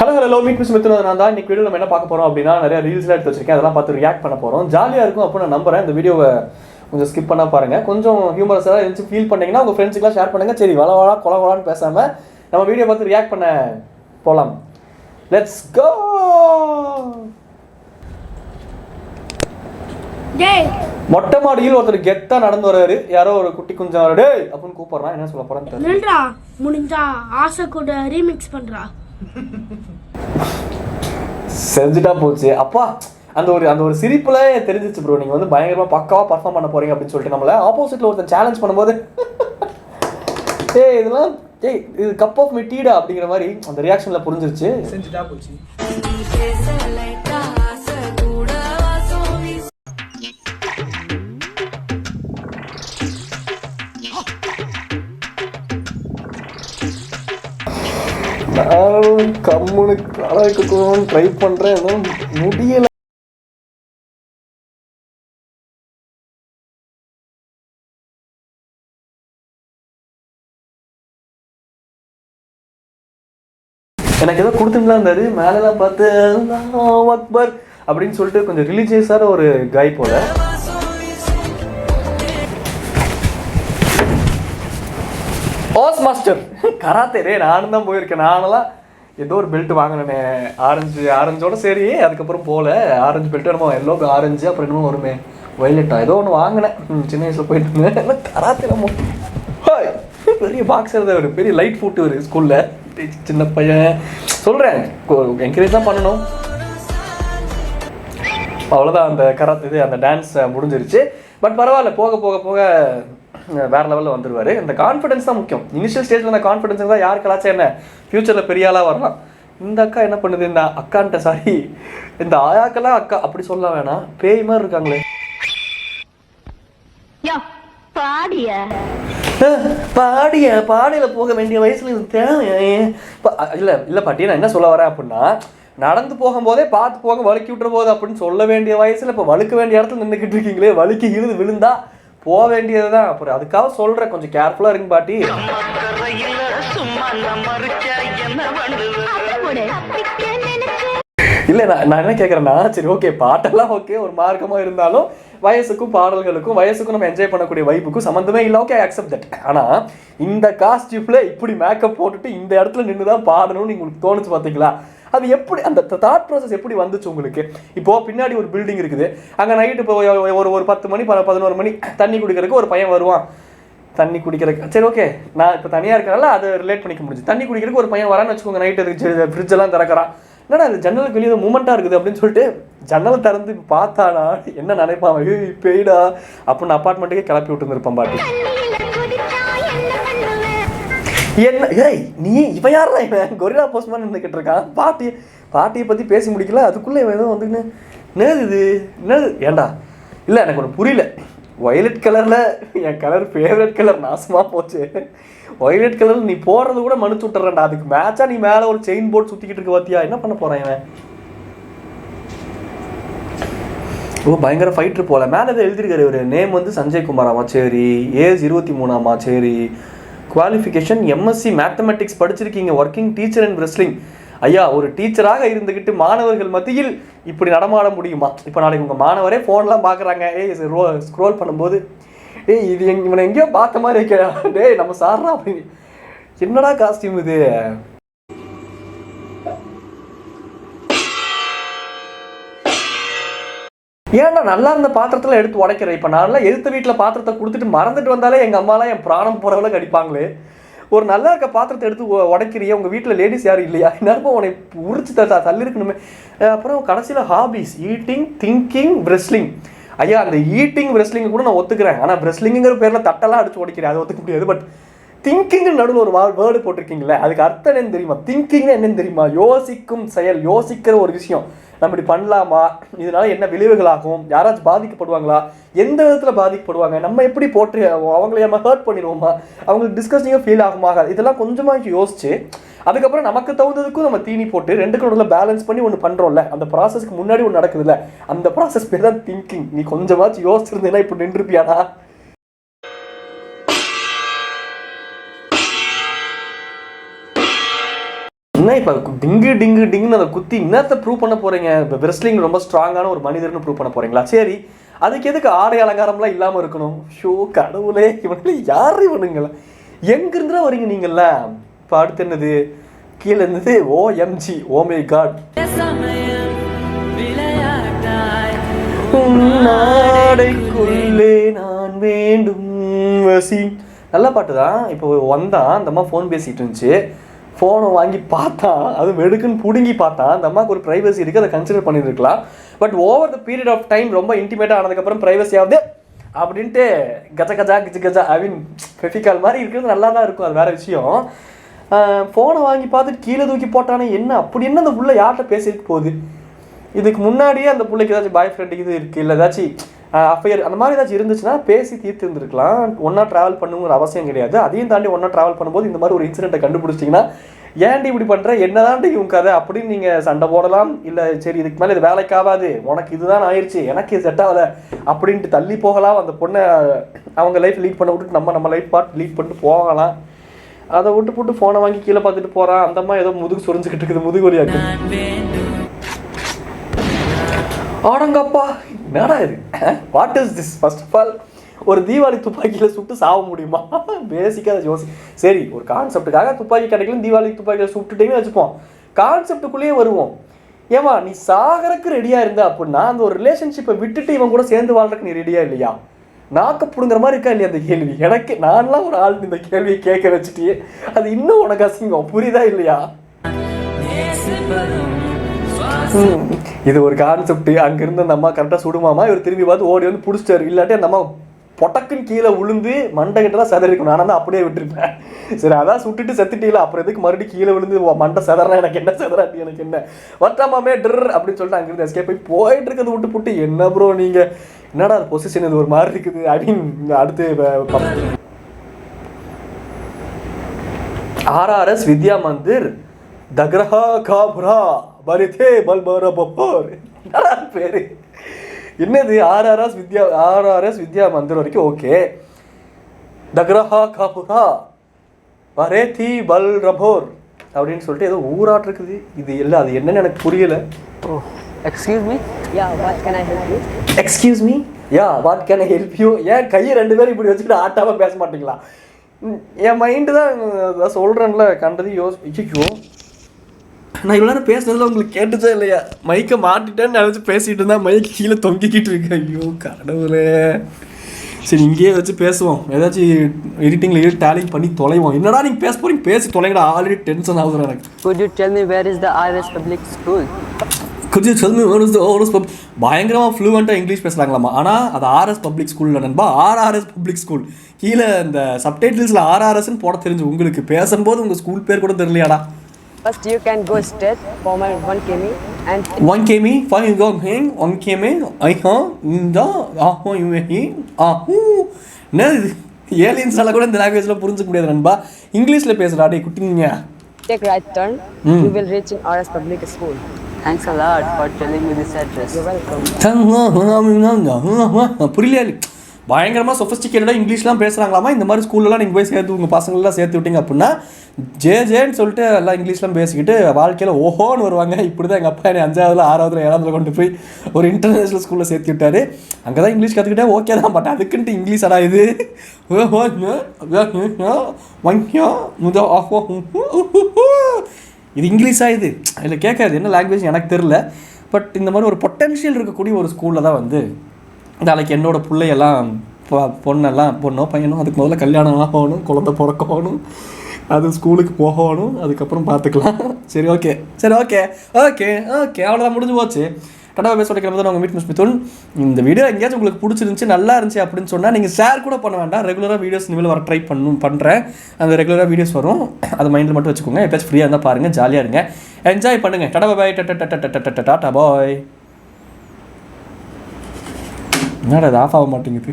Hello meet miss மித்னு நான் தான் இன்னைக்கு வீடியோ நம்ம என்ன பார்க்க போகிறோம் அப்படின்னா நிறைய ரீல்ஸ்லாம் எடுத்து வச்சிருக்கேன். அதெல்லாம் பார்த்து ரியாக்ட் பண்ண போகிறோம். ஜாலியாக இருக்கும் அப்போ நான் நம்புறேன். இந்த வீடியோவை கொஞ்சம் ஸ்கிப் பண்ணால் பாருங்கள். கொஞ்சம் ஹியூமரஸாக இருந்துச்சு ஃபீல் பண்ணிங்கன்னா உங்கள் ஃப்ரெண்ட்ஸுக்குலாம் ஷேர் பண்ணுங்கள். சரி வளவளா கொலவலான்னு பேசாமல் நம்ம வீடியோ பார்த்து ரியாக்ட் பண்ண போகலாம். Let's go. மொட்டை மாடியில் ஒருத்தர் கெத்தா நடந்து வர்றாரு. யாரோ ஒரு குட்டி குஞ்சம் வர டேய் அப்படின்னு கூப்பிடுறான். என்ன சொல்ல போறான்னு முடிஞ்சா ஆசை கூட ரீமிக்ஸ் பண்றா செஞ்சுட்டா போச்சு. அப்பா அந்த ஒரு சிரிப்புல தெரிஞ்சிச்சு ப்ரோ, நீங்க வந்து பயங்கரமா பக்காவா பர்ஃபார்ம் பண்ண போறீங்க அப்படின்னு சொல்லிட்டு நம்மள ஆப்போசிட்ல ஒருத்தன் சேலஞ்ச் பண்ணும்போது ஏய் இதெல்லாம் ஏய் இது கப் ஆஃப் மீ டீடா அப்படிங்கிற மாதிரி அந்த ரியாக்ஷன்ல புரிஞ்சிருச்சு. செஞ்சுட்டா போச்சு. நான் கம்முனு கலக்கணும்னு ட்ரை பண்றேன், எதுவும் முடியல. எனக்கு ஏதோ கொடுத்துட்டுலாம் இருந்தாரு. மேலெல்லாம் பார்த்து அக்பர் அப்படின்னு சொல்லிட்டு கொஞ்சம் ரிலீஜியஸான ஒரு காய் போல. ஓஸ் மாஸ்டர் கராத்தே ரே நானும் தான் போயிருக்கேன். நானெல்லாம் ஏதோ ஒரு பெல்ட் வாங்கினேனே ஆரஞ்சோட சரி. அதுக்கப்புறம் போகல. ஆரஞ்சு பெல்ட்டு நம்ம எல்லோ ஆரஞ்சு அப்புறம் என்னமோ வருமே வயலட்டா ஏதோ ஒன்று வாங்கினேன். சின்ன வயசில் போயிட்டு இருந்தேன். கராத்தே நம்ம பெரிய பாக்ஸர் தான், ஒரு பெரிய லைட் ஃபுட்டு ஒரு ஸ்கூலில். சின்ன பையன் சொல்கிறேன், என்கரேஜ் தான் பண்ணணும். அவ்வளோதான். அந்த கராத்தே இது அந்த டான்ஸ் முடிஞ்சிருச்சு. பட் பரவாயில்ல, போக போக போக வேற லெவலில் வந்துடுவார். இந்த கான்ஃபிடன்ஸ் தான் முக்கியம். இனிஷியல் ஸ்டேஜில் அந்த கான்ஃபிடன்ஸ் தான் யார் கலாச்சா என்ன ஃப்யூச்சரில் பெரிய ஆளாக வரலாம். இந்த அக்கா என்ன பண்ணுது, இந்த அக்கான்ட்ட சாரி இந்த ஆயாக்கெல்லாம் அக்கா அப்படி சொல்ல வேணாம், பேய் மாதிரி இருக்காங்களே. பாடியில போக வேண்டிய வயசுல இது தேவை இல்லை பாட்டி. நான் என்ன சொல்ல வரேன் அப்படின்னா, நடந்து போகும்போதே பார்த்து போக வழுக்கி விட்டுற போது அப்படின்னு சொல்ல வேண்டிய வயசுல இப்போ வழுக்க வேண்டிய இடத்துல நின்றுக்கிட்டு இருக்கீங்களே. வழுக்கி இழுது விழுந்தா போக வேண்டியது தான். அப்புறம் அதுக்காக சொல்கிறேன், கொஞ்சம் கேர்ஃபுல்லாக இருங்க பாட்டி. இல்லை நான் என்ன கேட்குறேன்னா, சரி ஓகே பாட்டெல்லாம் ஓகே ஒரு மார்க்கமாக இருந்தாலும் வயசுக்கும் பாடல்களுக்கும் வயசுக்கும் நம்ம என்ஜாய் பண்ணக்கூடிய வைப்புக்கும் சம்மந்தமே இல்லை. Okay accept that. ஆனால் இந்த காஸ்டியூமில் இப்படி மேக்கப் போட்டுட்டு இந்த இடத்துல நின்று தான் பாடணும்னு உங்களுக்கு தோணுச்சு பார்த்தீங்களா? அது எப்படி, அந்த தாட் ப்ராசஸ் எப்படி வந்துச்சு உங்களுக்கு? இப்போது பின்னாடி ஒரு பில்டிங் இருக்குது. அங்கே நைட்டு இப்போ ஒரு 10 மணி 11 மணி தண்ணி குடிக்கிறதுக்கு ஒரு பையன் வருவான். தண்ணி குடிக்கிறதுக்கு சரி ஓகே, நான் இப்போ தனியாக இருக்கிறனால அதை ரிலேட் பண்ணிக்க முடிஞ்சு. தண்ணி குடிக்கிறதுக்கு ஒரு பையன் வரான்னு வச்சுக்கோங்க. நைட்டு ஃப்ரிட்ஜெல்லாம் திறக்கிறான். என்னடா அது ஜன்னலுக்கு வெளியே மூமெண்ட்டாக இருக்குது அப்படின்னு சொல்லிட்டு ஜன்னலை திறந்து பார்த்தானா என்ன நினைப்பான், பெய்டா அப்படின்னு அப்பார்ட்மெண்ட்டுக்கே கிளப்பி விட்டுருந்துருப்பான் பாட்டி. என்ன ஏய் நீ இவன் யாரா, இவன் கொரில்லா போஸ்ட்மேன் இருந்துக்கிட்டு இருக்கான். பாட்டியை பற்றி பேசி முடிக்கல, அதுக்குள்ளே இவன் ஏதோ வந்துன்னு என்னது இது என்னது ஏண்டா. இல்லை எனக்கு ஒன்று புரியல. வயலட் கலரில் என் கலர் ஃபேவரட் கலர் நாசமாக போச்சு. வயலட் கலர் நீ போடுறது கூட மனுச்சு விட்டுறேன்டா. அதுக்கு மேட்சா நீ மேலே ஒரு செயின் போர்டு சுற்றிக்கிட்டு இருக்க பார்த்தியா? என்ன பண்ண போகிறான் இவன்? ஓ பயங்கர ஃபைட்ரு போல. மேலே எதை எழுதியிருக்காரு ஒரு நேம் வந்து சஞ்சய் குமாராமா, சரி. ஏஜ் 23ஆமா, சரி. குவாலிஃபிகேஷன் எம்எஸ்சி மேத்தமெட்டிக்ஸ் படிச்சிருக்கீங்க, ஒர்க்கிங் டீச்சர் அண்ட் ரெஸ்லிங். ஐயா, ஒரு டீச்சராக இருந்துக்கிட்டு மாணவர்கள் மத்தியில் இப்படி நடமாட முடியுமா? இப்போ நாளைக்கு உங்கள் மாணவரே ஃபோன்லாம் பார்க்குறாங்க. ஸ்க்ரோல் பண்ணும்போது இது இவனை எங்கேயோ பார்த்த மாதிரி இருக்கா, டேய் நம்ம சார்றா அப்படின்னு. என்னடா காஸ்டியூம் இது? ஏன்டா நல்லா இருந்த பாத்திரத்தில் எடுத்து உடைக்கிறேன். இப்போ நான்லாம் எழுத்த வீட்டில் பாத்திரத்தை கொடுத்துட்டு மறந்துட்டு வந்தாலே எங்கள் அம்மாலாம் என் பிராணம் போகிறவளை கடிப்பாங்களே. ஒரு நல்லா இருக்க பாத்திரத்தை எடுத்து உடைக்கிறிய, உங்கள் வீட்டில் லேடிஸ் யாரும் இல்லையா? என்னப்போ உன்னை உரிச்சு தள்ளிருக்கணுமே. அப்புறம் கடைசியில் ஹாபிஸ் ஈட்டிங், திங்கிங், ரெஸ்லிங். ஐயா அந்த ஈட்டிங் ரெஸ்லிங் கூட நான் ஒத்துக்கிறேன். ஆனால் ரெஸ்லிங்கிற பேரில் தட்டெல்லாம் அடிச்சு உடைக்கிறேன், அதை ஒத்துக்க முடியாது. பட் திங்கிங்கு நடுவில் ஒரு வேர்டு போட்டிருக்கீங்களே, அதுக்கு அர்த்தம் என்னன்னு தெரியுமா? திங்கிங்னா என்னன்னு தெரியுமா? யோசிக்கும் செயல், யோசிக்கிற ஒரு விஷயம். நம்ம இப்படி பண்ணலாமா, இதனால என்ன விளைவுகளாகும், யாராச்சும் பாதிக்கப்படுவாங்களா, எந்த விதத்தில் பாதிக்கப்படுவாங்க, நம்ம எப்படி போட்டு அவங்களை நம்ம ஹர்ட் பண்ணிடுவோமா, அவங்களுக்கு டிஸ்கஸ்டிங்காக ஃபீல் ஆகுமா, இதெல்லாம் கொஞ்சமாக யோசிச்சு அதுக்கப்புறம் நமக்கு தகுந்ததுக்கும் நம்ம தீனி போட்டு ரெண்டு கூட பேலன்ஸ் பண்ணி ஒன்று பண்ணுறோம்ல, அந்த ப்ராசஸ்க்கு முன்னாடி ஒன்று நடக்குதுல்ல, அந்த ப்ராசஸ் பேர் தான் திங்கிங். நீ கொஞ்சமாச்சும் யோசிச்சிருந்தேன்னா இப்போ நின்றுப்பியானா? என்ன இப்போ டிங்கு டிங்கு டிங்குன்னு அதை குத்தி இன்னத்தை ப்ரூவ் பண்ண போகிறீங்க? இப்போ ரெஸ்லிங் ரொம்ப ஸ்ட்ராங்கான ஒரு மனிதர்னு ப்ரூவ் பண்ண போகிறீங்களா? சரி, அதுக்கு எதுக்கு ஆடை அலங்காரம்லாம் இல்லாமல் இருக்கணும்? ஷோ கடவுளே, இவனுக்கு யார் இவனுங்களா? எங்கிருந்துதான் வரீங்க நீங்கள்லாம்? இப்போ அடுத்து என்னது? கீழே இருந்தது OMG, ஓ மை காட். நாடைக்குள்ளே நான் வேண்டும் வசி. நல்ல பாட்டு தான். இப்போ வந்தான் அந்த அம்மா ஃபோன் பேசிகிட்டு இருந்துச்சு. ஃபோனை வாங்கி பார்த்தா அது வெடுக்குன்னு பிடுங்கி பார்த்தா அந்த அம்மாவுக்கு ஒரு ப்ரைவசி இருக்குது, அதை கன்சிடர் பண்ணியிருக்கலாம். But over the period of time ரொம்ப இன்டிமேட்டாக ஆனதுக்கப்புறம் ப்ரைவசி ஆகுது அப்படின்ட்டு கஜா கஜா கிச்சு கஜா ஐ மீன் ஃபெஃபிகால் மாதிரி இருக்கிறது நல்லா தான் இருக்கும், அது வேறு விஷயம். ஃபோனை வாங்கி பார்த்துட்டு கீழே தூக்கி போட்டானே என்ன அப்படி என்ன அந்த புள்ள யார்கிட்ட பேசிட்டு போகுது? இதுக்கு முன்னாடியே அந்த பிள்ளைக்கு ஏதாச்சும் பாய் ஃப்ரெண்டு இது இருக்குது, இல்லை ஏதாச்சும் அஃபையர் அந்த மாதிரி ஏதாச்சும் இருந்துச்சுன்னா பேசி தீர்த்து இருந்திருக்கலாம். ஒன்றா ட்ராவல் பண்ணுங்கிற அவசியம் கிடையாது. அதையும் தாண்டி ஒன்றா ட்ராவல் பண்ணும்போது இந்த மாதிரி ஒரு இன்சிடென்ட்டை கண்டுபிடிச்சிட்டிங்கன்னா ஏன்டி இப்படி பண்ணுற, என்னதான்டி உன் கதை அப்படின்னு நீங்கள் சண்டை போடலாம். இல்லை சரி இதுக்கு மேலே இது வேலைக்கு ஆகாது, உனக்கு இதுதான் ஆயிடுச்சு, எனக்கு இது செட் ஆகலை அப்படின்ட்டு தள்ளி போகலாம். அந்த பொண்ணை அவங்க லைஃப் லீட் பண்ண விட்டுட்டு நம்ம லைஃப் பார்ட் லீட் பண்ணிட்டு போகலாம். அதை விட்டு போட்டு ஃபோனை வாங்கி கீழே பார்த்துட்டு போகிறான். அந்த அம்மா ஏதோ முதுகு சொரிஞ்சுக்கிட்டு இருக்குது, முதுகு வலியாக்கு. ஆடங்கப்பா, என்னடா இது? What is this? First of all ஒரு தீபாவளி துப்பாக்கியில் சுட்டு சாக முடியுமா? பேசிக்காக யோசி. சரி, ஒரு கான்செப்டுக்காக துப்பாக்கி கிடைக்கல, தீபாவளி துப்பாக்கியில் சுட்டுட்டேன்னு வச்சுப்போம். கான்செப்டுக்குள்ளேயே வருவோம். ஏமா நீ சாகறக்கு ரெடியாக இருந்தா அப்படின்னா அந்த ஒரு ரிலேஷன்ஷிப்பை விட்டுட்டு இவன் கூட சேர்ந்து வாழ்றதுக்கு நீ ரெடியா இல்லையா? நாக்கப்படுங்கிற மாதிரி இருக்கா இல்லையா அந்த கேள்வி? எனக்கு நான்லாம் ஒரு ஆள் இந்த கேள்வியை கேட்க வச்சுட்டே அது இன்னும் உனக்கு அசிங்கம், புரியுதா இல்லையா? இது ஒரு கான்செப்ட். அங்கிருந்து அந்த அம்மா கரெக்டாக சுடுமாமா, இவர் திரும்பி பார்த்து ஓடி வந்து பிடிச்சிட்டாரு. இல்லாட்டி அந்த அம்மா பொட்டக்குன்னு கீழே விழுந்து மண்டை கிட்ட தான் செதறிக்கும். நான் தான் அப்படியே விட்டுருப்பேன். சரி, அதான் சுட்டுட்டு செத்துட்டீங்களா, அப்புறம் எதுக்கு மறுபடியும் கீழே விழுந்து மண்டை செதறா, எனக்கு என்ன செதறாட்டி எனக்கு என்ன வட்டாமாமே ட்ர் அப்படின்னு சொல்லிட்டு அங்கிருந்து எஸ்கேப் போயிட்டு இருக்கிறது விட்டு புட்டு. என்ன ப்ரோ நீங்கள் என்னடா அது பொசிஷன் இது ஒரு மாதிரி இருக்குது அப்படின்னு அடுத்து RRS வித்யா மந்திர் தக்ரஹா காபுரா பரிதே பல்பர பப்போர். என்னடா பேரு? என்னது RRS வித்யா மந்திர் வரைக்கும் ஓகே. தக்ரஹா காபுரா பரேதி பல் ரபோர் அப்படின்னு சொல்லிட்டு ஏதோ ஊராட்டு இருக்குது. இது இல்லை, அது என்னன்னு எனக்கு புரியல. Excuse me? Yeah, what can I help you? Excuse me? Yeah, what can I help you? ஏன் கையை ரெண்டு பேரும் இப்படி வச்சுக்கிட்டு ஆட்டாமல் பேச மாட்டீங்களா? என் மைண்டு தான் சொல்கிறேன்ல, கண்டது யோசிச்சோ. நான் இவ்வளோ நேரம் பேசுனதில் உங்களுக்கு கேட்டுச்சா இல்லையா? மைக்கை மாட்டிட்டேன்னு நினச்சி பேசிகிட்டு இருந்தால் மைக்கு கீழே தொங்கிக்கிட்டு இருக்கு. ஐயோ கடவுளே. சரி, இங்கேயே வச்சு பேசுவோம். ஏதாச்சும் எடிட்டிங்கில் டேலிங் பண்ணி தொலைவோம். என்னடா நீங்கள் பேச போகிறீங்க, பேசி தொலைங்கடா. ஆல்ரெடி டென்ஷன் ஆகுது எனக்கு. Could you tell me where is the RS Public School? பயங்கரமாக ஃப்ளூவெண்ட்டாக இங்கிலீஷ் பேசுகிறாங்களாமா. ஆனால் அது RS பப்ளிக் ஸ்கூலில் நண்பா, RRS பப்ளிக் ஸ்கூல். கீழே இந்த சப்டைட்டில்ஸில் RRSன்னு போட தெரிஞ்சு உங்களுக்கு, பேசும்போது உங்கள் ஸ்கூல் பேர் கூட தெரியலையாடா? First you can go straight for my 1 km and 1 km fine go hang 1 km I இந்த என்னது ஏலியன்ஸ் எல்லாம் கூட இந்த லாங்குவேஜில் புரிஞ்சுக்க முடியாது நண்பா. இங்கிலீஷில் பேசுகிறா டே குட்டிங்க. take right turn. You will reach in RS Public School. Thanks a lot for telling me this address. You're welcome. புரியலையா? பயங்கரமாக சொஃபிஸ்டிகேட்டடாக இங்கிலீஷ்லாம் பேசுகிறாங்களாமா. இந்த மாதிரி ஸ்கூல்லலாம் நீங்கள் போய் சேர்த்து உங்கள் பசங்களெலாம் சேர்த்து விட்டீங்க அப்படின்னா ஜேன்னு சொல்லிட்டு எல்லாம் இங்கிலீஷ்லாம் பேசிக்கிட்டு வாழ்க்கையில் ஓஹோன்னு வருவாங்க. இப்படி தான் எங்கள் அப்பா என்னை 5ஆவதுல 6ஆவதுல 7ஆவதுல கொண்டு போய் ஒரு இன்டர்நேஷ்னல் ஸ்கூலில் சேர்த்து விட்டார். அங்கே தான் இங்கிலீஷ் கற்றுக்கிட்டே ஓகே தான், பட் அதுக்குன்ட்டு இங்கிலீஷ் அடா இது இது இங்கிலீஷாக இது இதில் கேட்காது. என்ன லாங்குவேஜ் எனக்கு தெரில. பட் இந்த மாதிரி ஒரு பொட்டென்ஷியல் இருக்கக்கூடிய ஒரு ஸ்கூலில் தான் வந்து நாளைக்கு என்னோடய பிள்ளையெல்லாம் பொண்ணோ பையனோ அதுக்கு முதல்ல கல்யாணம் ஆகணும், குழந்தை பிறக்கணும், அது ஸ்கூலுக்கு போகணும், அதுக்கப்புறம் பார்த்துக்கலாம். சரி ஓகே அவ்வளோதான், முடிஞ்சு போச்சு. கடவுள் பேச கிளம்பி தான் உங்கள் மீட் மிஸ் மிதுன். இந்த வீடியோ எங்கேயாச்சும் உங்களுக்கு பிடிச்சிருந்துச்சி, நல்லா இருந்துச்சு அப்படின்னு சொன்னால் நீங்கள் ஷேர் கூட பண்ண வேண்டாம். ரெகுலராக வீடியோஸ் இனிமேல் வர ட்ரை பண்ணுறேன். அந்த ரெகுலராக வீடியோஸ் வரும், அது மைண்டில் மட்டும் வச்சுக்கோங்க. எப்போயாச்சும் ஃப்ரீயாக இருந்தால் பாருங்கள், ஜாலியாக இருங்க, என்ஜாய் பண்ணுங்கள். டாடா பாய், டாடா பாய். என்னடா அது ஆஃப் ஆக மாட்டேங்குது?